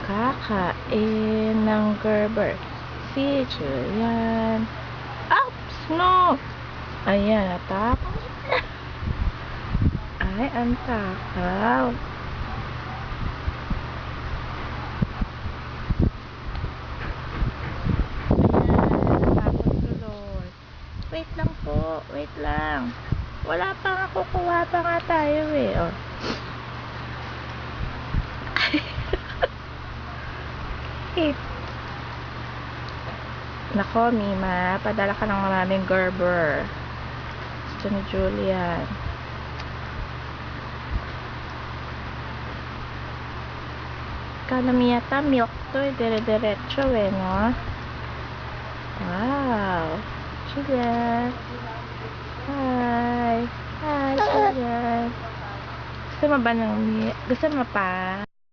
Kakain ng Gerber si Julian. Oops! No! Ayan, natapos. Ay, ang takaw. Ayan, natapos tuloy. Wait lang po. Wait lang. Wala pa nga, kukuha pa nga tayo eh. Oh. Nako, Mima, padala ka ng maraming Gerber. Gusto ni Julian. Kala miyata milk to, dire-diretso eh, no? Wow. Julian. Hi. Hi, Julian. Gusto mo ba ng milk? Gusto mo pa?